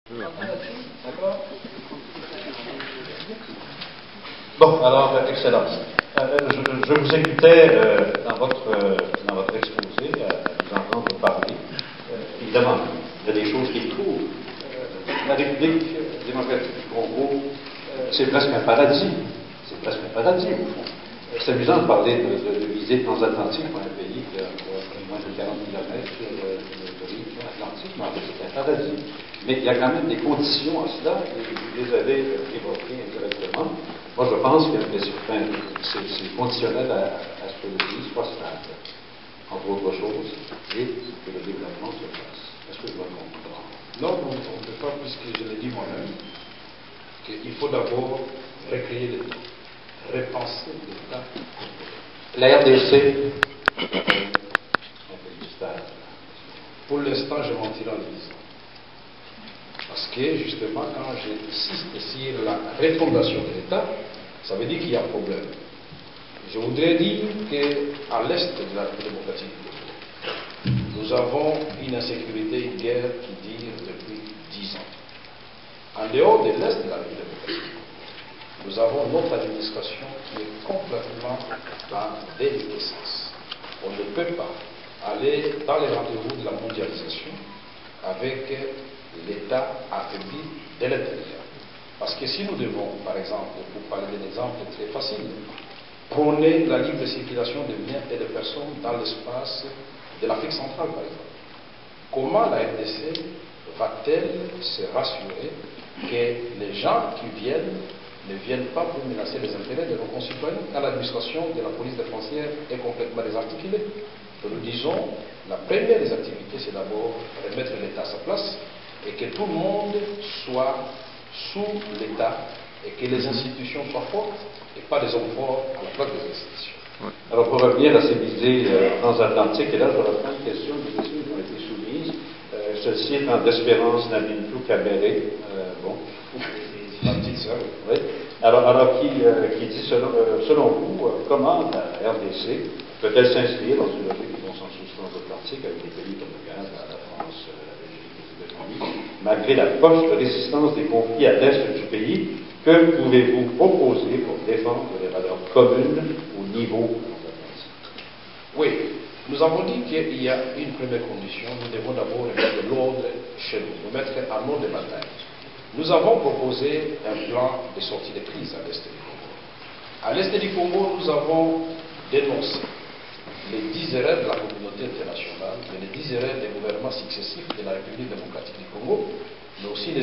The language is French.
D'accord. Bon, alors, Excellence, je vous écoutais dans votre exposé, à vous entendre parler. Évidemment, il y a des choses qui trouvent. La République démocratique du Congo, c'est presque un paradis. C'est presque un paradis, au fond. C'est amusant de parler de visée transatlantique pour un pays qui a moins de 40 km sur le rythme atlantique, mais en fait, c'est un paradis. Mais il y a quand même des conditions à cela, et vous les avez évoquées indirectement. Moi, je pense que c'est conditionnel à ce que le pays soit stable, entre autres choses, et que le développement se fasse. Est-ce que je dois comprendre? Non, on ne peut pas, puisque je l'ai dit moi-même, qu'il faut d'abord recréer l'État, repenser l'État. La RDC, un pays stable. Pour l'instant, je mentirai en le disant. Parce que, justement, quand j'insiste sur la refondation de l'État, ça veut dire qu'il y a un problème. Je voudrais dire qu'à l'est de la République démocratique du Congo, nous avons une insécurité, une guerre qui dure depuis 10 ans. En dehors de l'est de la République démocratique, nous avons notre administration qui est complètement en déliquescence. On ne peut pas aller dans les rendez-vous de la mondialisation avec l'État affaibli de l'intérieur. Parce que si nous devons, par exemple, pour parler d'un exemple très facile, prôner la libre circulation de biens et de personnes dans l'espace de l'Afrique centrale, par exemple, comment la RDC va-t-elle se rassurer que les gens qui viennent ne viennent pas pour menacer les intérêts de nos concitoyens quand l'administration de la police des frontières est complètement désarticulée? Nous disons, la première des activités, c'est d'abord remettre l'État à sa place et que tout le monde soit sous l'État et que les institutions soient fortes et pas des hommes forts à la place des institutions. Alors, pour revenir à ces visées transatlantiques, et là, je reprends une question des questions qui ont été soumises. Celle-ci est d'Espérance Nabintou Kabéré. Bon. La petite sœur. Oui. Alors qui dit, selon vous, comment la RDC peut-elle s'inscrire dans une logique de consensus transatlantique avec des pays comme le Canada, la France, la Belgique, les États-Unis, malgré la forte résistance des conflits à l'est du pays? Que pouvez-vous proposer pour défendre les valeurs communes au niveau transatlantique? Oui, nous avons dit qu'il y a une première condition. Nous devons d'abord remettre de l'ordre chez nous, mettre un ordre de bataille. Nous avons proposé un plan de sortie de crise à l'est du Congo. À l'est du Congo, nous avons dénoncé les 10 erreurs de la communauté internationale et les 10 erreurs des gouvernements successifs de la République démocratique du Congo, mais aussi les